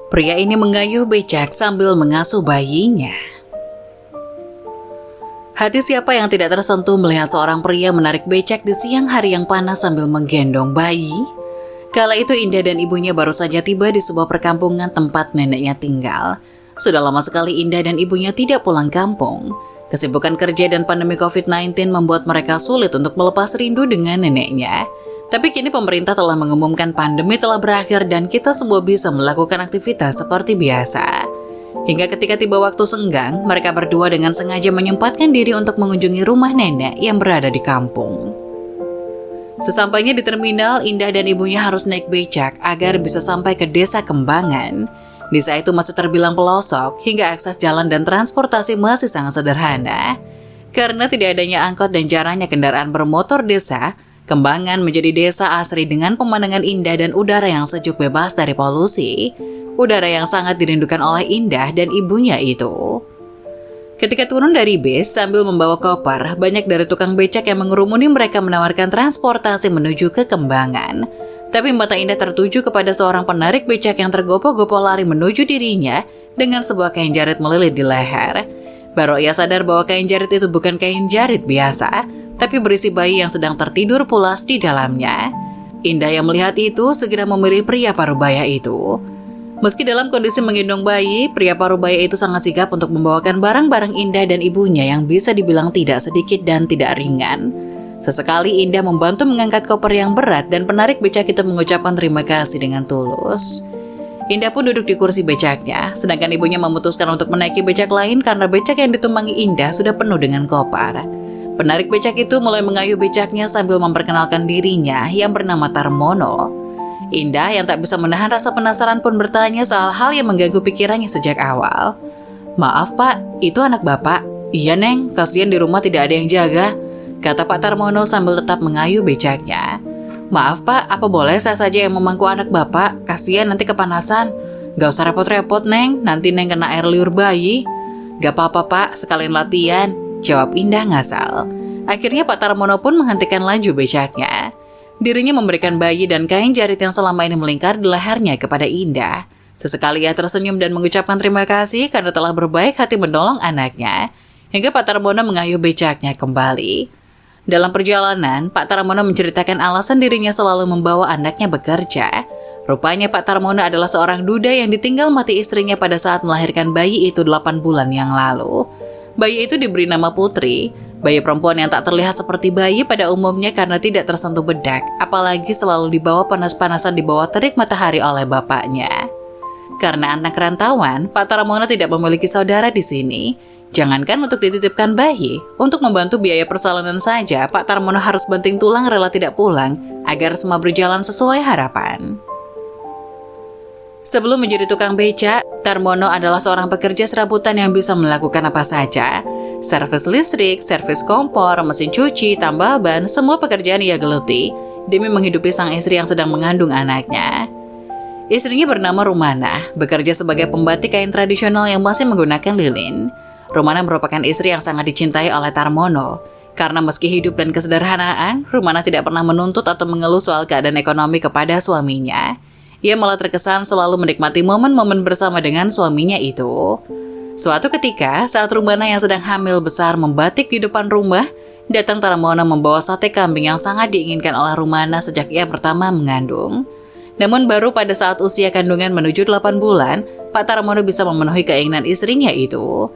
Pria ini mengayuh becak sambil mengasuh bayinya. Hati siapa yang tidak tersentuh melihat seorang pria menarik becak di siang hari yang panas sambil menggendong bayi? Kala itu Indah dan ibunya baru saja tiba di sebuah perkampungan tempat neneknya tinggal. Sudah lama sekali Indah dan ibunya tidak pulang kampung. Kesibukan kerja dan pandemi COVID-19 membuat mereka sulit untuk melepas rindu dengan neneknya. Tapi kini pemerintah telah mengumumkan pandemi telah berakhir dan kita semua bisa melakukan aktivitas seperti biasa. Hingga ketika tiba waktu senggang, mereka berdua dengan sengaja menyempatkan diri untuk mengunjungi rumah nenek yang berada di kampung. Sesampainya di terminal, Indah dan ibunya harus naik becak agar bisa sampai ke desa Kembangan. Desa itu masih terbilang pelosok hingga akses jalan dan transportasi masih sangat sederhana. Karena tidak adanya angkot dan jarangnya kendaraan bermotor desa, Kembangan menjadi desa asri dengan pemandangan indah dan udara yang sejuk bebas dari polusi. Udara yang sangat dirindukan oleh Indah dan ibunya itu. Ketika turun dari bis sambil membawa koper, banyak dari tukang becak yang mengerumuni mereka menawarkan transportasi menuju ke Kembangan. Tapi mata Indah tertuju kepada seorang penarik becak yang tergopoh-gopoh lari menuju dirinya dengan sebuah kain jarit melilit di leher. Baru ia sadar bahwa kain jarit itu bukan kain jarit biasa, tapi berisi bayi yang sedang tertidur pulas di dalamnya. Indah yang melihat itu segera memilih pria parubaya itu. Meski dalam kondisi menggendong bayi, pria parubaya itu sangat sigap untuk membawakan barang-barang Indah dan ibunya yang bisa dibilang tidak sedikit dan tidak ringan. Sesekali Indah membantu mengangkat koper yang berat dan penarik becak itu mengucapkan terima kasih dengan tulus. Indah pun duduk di kursi becaknya, sedangkan ibunya memutuskan untuk menaiki becak lain karena becak yang ditumpangi Indah sudah penuh dengan koper. Penarik becak itu mulai mengayuh becaknya sambil memperkenalkan dirinya yang bernama Tarmono. Indah yang tak bisa menahan rasa penasaran pun bertanya soal hal yang mengganggu pikirannya sejak awal. "Maaf Pak, itu anak Bapak?" "Iya Neng, kasihan di rumah tidak ada yang jaga," kata Pak Tarmono sambil tetap mengayuh becaknya. "Maaf Pak, apa boleh saya saja yang memangku anak Bapak? Kasihan nanti kepanasan." "Gak usah repot-repot Neng, nanti Neng kena air liur bayi." "Gak apa-apa Pak, sekalian latihan," jawab Indah ngasal. Akhirnya Pak Tarmono pun menghentikan laju becaknya. Dirinya memberikan bayi dan kain jarit yang selama ini melingkar di lehernya kepada Indah. Sesekali ia tersenyum dan mengucapkan terima kasih karena telah berbaik hati menolong anaknya. Hingga Pak Tarmono mengayuh becaknya kembali. Dalam perjalanan, Pak Tarmono menceritakan alasan dirinya selalu membawa anaknya bekerja. Rupanya Pak Tarmono adalah seorang duda yang ditinggal mati istrinya pada saat melahirkan bayi itu 8 bulan yang lalu. Bayi itu diberi nama Putri, bayi perempuan yang tak terlihat seperti bayi pada umumnya karena tidak tersentuh bedak, apalagi selalu dibawa panas-panasan di bawah terik matahari oleh bapaknya. Karena anak rantauan, Pak Tarmono tidak memiliki saudara di sini. Jangankan untuk dititipkan bayi, untuk membantu biaya persalinan saja, Pak Tarmono harus banting tulang rela tidak pulang agar semua berjalan sesuai harapan. Sebelum menjadi tukang becak, Tarmono adalah seorang pekerja serabutan yang bisa melakukan apa saja. Servis listrik, servis kompor, mesin cuci, tambal ban, semua pekerjaan ia geluti demi menghidupi sang istri yang sedang mengandung anaknya. Istrinya bernama Rumana, bekerja sebagai pembatik kain tradisional yang masih menggunakan lilin. Rumana merupakan istri yang sangat dicintai oleh Tarmono. Karena meski hidup dan kesederhanaan, Rumana tidak pernah menuntut atau mengeluh soal keadaan ekonomi kepada suaminya. Ia malah terkesan selalu menikmati momen-momen bersama dengan suaminya itu. Suatu ketika, saat Rumana yang sedang hamil besar membatik di depan rumah, datang Tarmono membawa sate kambing yang sangat diinginkan oleh Rumana sejak ia pertama mengandung. Namun baru pada saat usia kandungan menuju 8 bulan, Pak Tarmono bisa memenuhi keinginan istrinya itu.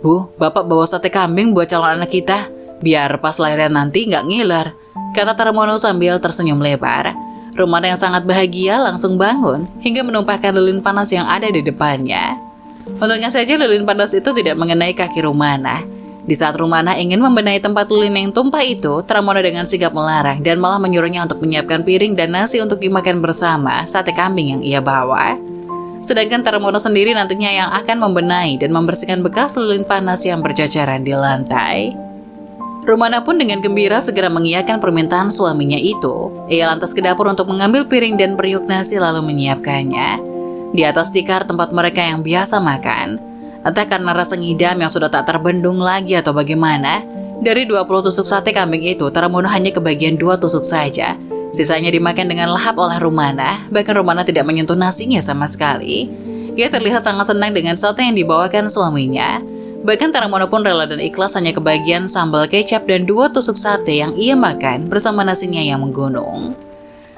"Bu, Bapak bawa sate kambing buat calon anak kita, biar pas lahiran nanti nggak ngiler," kata Tarmono sambil tersenyum lebar. Rumana yang sangat bahagia langsung bangun hingga menumpahkan lilin panas yang ada di depannya. Untungnya saja lilin panas itu tidak mengenai kaki Rumana. Di saat Rumana ingin membenahi tempat lilin yang tumpah itu, Tarmono dengan sigap melarang dan malah menyuruhnya untuk menyiapkan piring dan nasi untuk dimakan bersama sate kambing yang ia bawa. Sedangkan Tarmono sendiri nantinya yang akan membenahi dan membersihkan bekas lilin panas yang berjajaran di lantai. Rumana pun dengan gembira segera mengiyakan permintaan suaminya itu. Ia lantas ke dapur untuk mengambil piring dan periuk nasi lalu menyiapkannya. Di atas tikar tempat mereka yang biasa makan. Entah karena rasa ngidam yang sudah tak terbendung lagi atau bagaimana, dari 20 tusuk sate kambing itu, Tarmono hanya kebagian 2 tusuk saja. Sisanya dimakan dengan lahap oleh Rumana, bahkan Rumana tidak menyentuh nasinya sama sekali. Ia terlihat sangat senang dengan sate yang dibawakan suaminya. Bahkan Tarmono pun rela dan ikhlas hanya kebagian sambal kecap dan 2 tusuk sate yang ia makan bersama nasinya yang menggunung.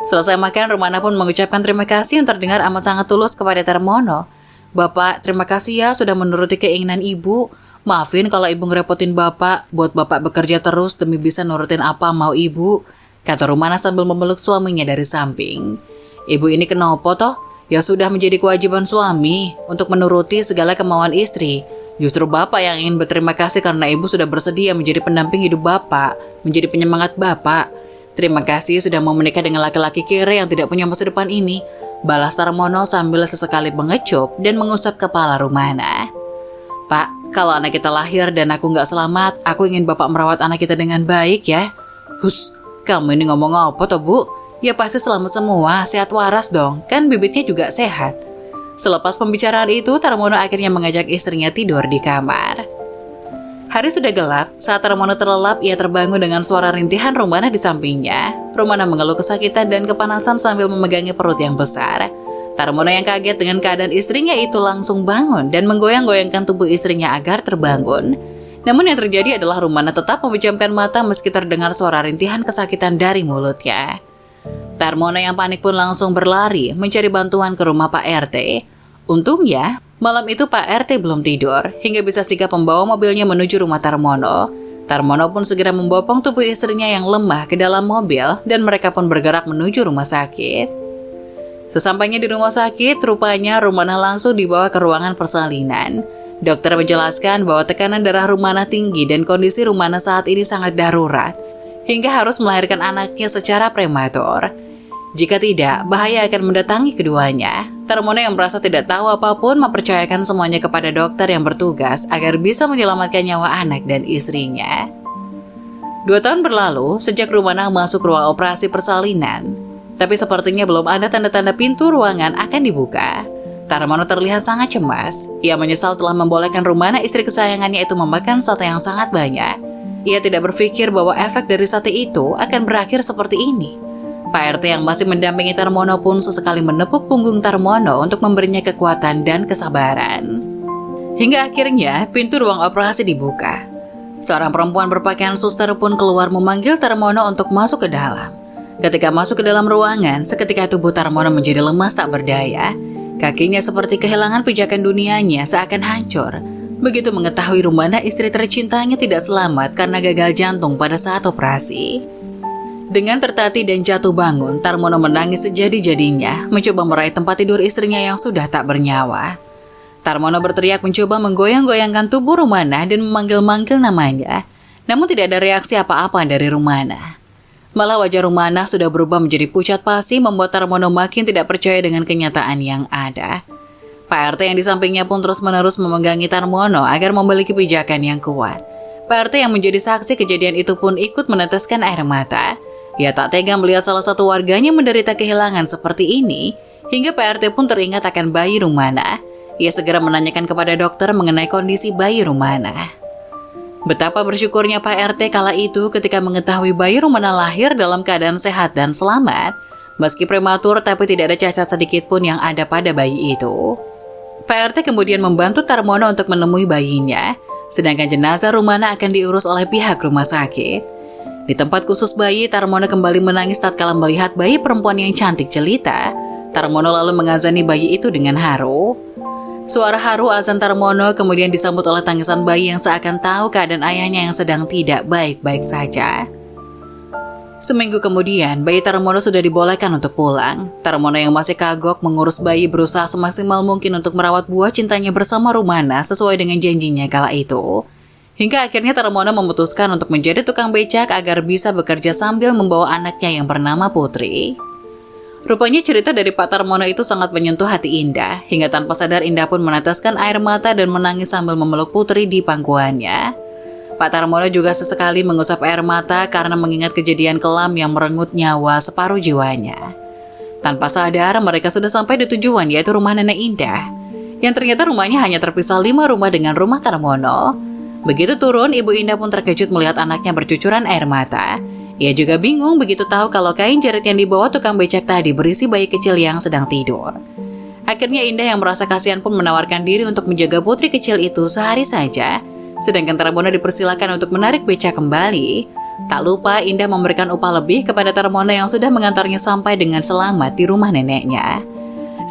Selesai makan, Rumana pun mengucapkan terima kasih yang terdengar amat sangat tulus kepada Tarmono. "Bapak, terima kasih ya sudah menuruti keinginan ibu. Maafin kalau ibu ngerepotin bapak, buat bapak bekerja terus demi bisa nurutin apa mau ibu," kata Rumana sambil memeluk suaminya dari samping. "Ibu ini kenapa toh? Ya sudah menjadi kewajiban suami untuk menuruti segala kemauan istri. Justru bapak yang ingin berterima kasih karena ibu sudah bersedia menjadi pendamping hidup bapak, menjadi penyemangat bapak. Terima kasih sudah mau menikah dengan laki-laki kere yang tidak punya masa depan ini," balas Tarmono sambil sesekali mengecup dan mengusap kepala Rumana. "Pak, kalau anak kita lahir dan aku nggak selamat, aku ingin bapak merawat anak kita dengan baik ya." "Hus, kamu ini ngomong apa toh bu? Ya pasti selamat semua, sehat waras dong, kan bibitnya juga sehat." Selepas pembicaraan itu, Tarmono akhirnya mengajak istrinya tidur di kamar. Hari sudah gelap, saat Tarmono terlelap, ia terbangun dengan suara rintihan Rumana di sampingnya. Rumana mengeluh kesakitan dan kepanasan sambil memegangi perut yang besar. Tarmono yang kaget dengan keadaan istrinya itu langsung bangun dan menggoyang-goyangkan tubuh istrinya agar terbangun. Namun yang terjadi adalah Rumana tetap memejamkan mata meski terdengar suara rintihan kesakitan dari mulutnya. Tarmono yang panik pun langsung berlari mencari bantuan ke rumah Pak RT. Untungnya, malam itu Pak RT belum tidur hingga bisa sigap membawa mobilnya menuju rumah Tarmono. Tarmono pun segera membopong tubuh istrinya yang lemah ke dalam mobil dan mereka pun bergerak menuju rumah sakit. Sesampainya di rumah sakit, rupanya Rumana langsung dibawa ke ruangan persalinan. Dokter menjelaskan bahwa tekanan darah Rumana tinggi dan kondisi Rumana saat ini sangat darurat, hingga harus melahirkan anaknya secara prematur. Jika tidak, bahaya akan mendatangi keduanya. Tarmono yang merasa tidak tahu apapun mempercayakan semuanya kepada dokter yang bertugas agar bisa menyelamatkan nyawa anak dan istrinya. 2 tahun berlalu sejak Rumana masuk ruang operasi persalinan, tapi sepertinya belum ada tanda-tanda pintu ruangan akan dibuka. Tarmono terlihat sangat cemas. Ia menyesal telah membolehkan Rumana, istri kesayangannya itu, memakan sate yang sangat banyak. Ia tidak berpikir bahwa efek dari sate itu akan berakhir seperti ini. Pak RT yang masih mendampingi Tarmono pun sesekali menepuk punggung Tarmono untuk memberinya kekuatan dan kesabaran. Hingga akhirnya pintu ruang operasi dibuka. Seorang perempuan berpakaian suster pun keluar memanggil Tarmono untuk masuk ke dalam. Ketika masuk ke dalam ruangan, seketika tubuh Tarmono menjadi lemas tak berdaya. Kakinya seperti kehilangan pijakan dunianya seakan hancur. Begitu mengetahui Rumana, istri tercintanya, tidak selamat karena gagal jantung pada saat operasi. Dengan tertatih dan jatuh bangun, Tarmono menangis sejadi-jadinya, mencoba meraih tempat tidur istrinya yang sudah tak bernyawa. Tarmono berteriak mencoba menggoyang-goyangkan tubuh Rumana dan memanggil-manggil namanya, namun tidak ada reaksi apa-apa dari Rumana. Malah wajah Rumana sudah berubah menjadi pucat pasi, membuat Tarmono makin tidak percaya dengan kenyataan yang ada. Pak RT yang di sampingnya pun terus-menerus memegangi Tarmono agar memiliki pijakan yang kuat. Pak RT yang menjadi saksi kejadian itu pun ikut meneteskan air mata. Ia tak tega melihat salah satu warganya menderita kehilangan seperti ini, hingga Pak RT pun teringat akan bayi Rumana. Ia segera menanyakan kepada dokter mengenai kondisi bayi Rumana. Betapa bersyukurnya Pak RT kala itu ketika mengetahui bayi Rumana lahir dalam keadaan sehat dan selamat. Meski prematur, tapi tidak ada cacat sedikit pun yang ada pada bayi itu. Pak RT kemudian membantu Tarmono untuk menemui bayinya, sedangkan jenazah Rumana akan diurus oleh pihak rumah sakit. Di tempat khusus bayi, Tarmono kembali menangis tatkala melihat bayi perempuan yang cantik jelita. Tarmono lalu mengazani bayi itu dengan haru. Suara haru azan Tarmono kemudian disambut oleh tangisan bayi yang seakan tahu keadaan ayahnya yang sedang tidak baik-baik saja. Seminggu kemudian, bayi Tarmono sudah dibolehkan untuk pulang. Tarmono yang masih kagok mengurus bayi berusaha semaksimal mungkin untuk merawat buah cintanya bersama Rumana sesuai dengan janjinya kala itu. Hingga akhirnya Tarmono memutuskan untuk menjadi tukang becak agar bisa bekerja sambil membawa anaknya yang bernama Putri. Rupanya cerita dari Pak Tarmono itu sangat menyentuh hati Indah, hingga tanpa sadar Indah pun meneteskan air mata dan menangis sambil memeluk Putri di pangkuannya. Pak Tarmono juga sesekali mengusap air mata karena mengingat kejadian kelam yang merenggut nyawa separuh jiwanya. Tanpa sadar mereka sudah sampai di tujuan, yaitu rumah Nenek Indah, yang ternyata rumahnya hanya terpisah 5 rumah dengan rumah Tarmono. Begitu turun, Ibu Indah pun terkejut melihat anaknya bercucuran air mata. Ia juga bingung begitu tahu kalau kain jarit yang dibawa tukang becak tadi berisi bayi kecil yang sedang tidur. Akhirnya Indah yang merasa kasihan pun menawarkan diri untuk menjaga putri kecil itu sehari saja. Sedangkan Tarmona dipersilakan untuk menarik becak kembali. Tak lupa Indah memberikan upah lebih kepada Tarmona yang sudah mengantarnya sampai dengan selamat di rumah neneknya.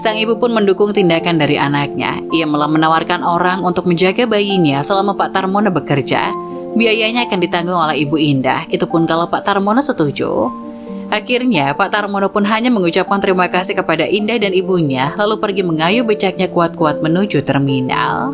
Sang ibu pun mendukung tindakan dari anaknya. Ia malah menawarkan orang untuk menjaga bayinya selama Pak Tarmona bekerja. Biayanya akan ditanggung oleh Ibu Indah, itu pun kalau Pak Tarmona setuju. Akhirnya, Pak Tarmona pun hanya mengucapkan terima kasih kepada Indah dan ibunya, lalu pergi mengayuh becaknya kuat-kuat menuju terminal.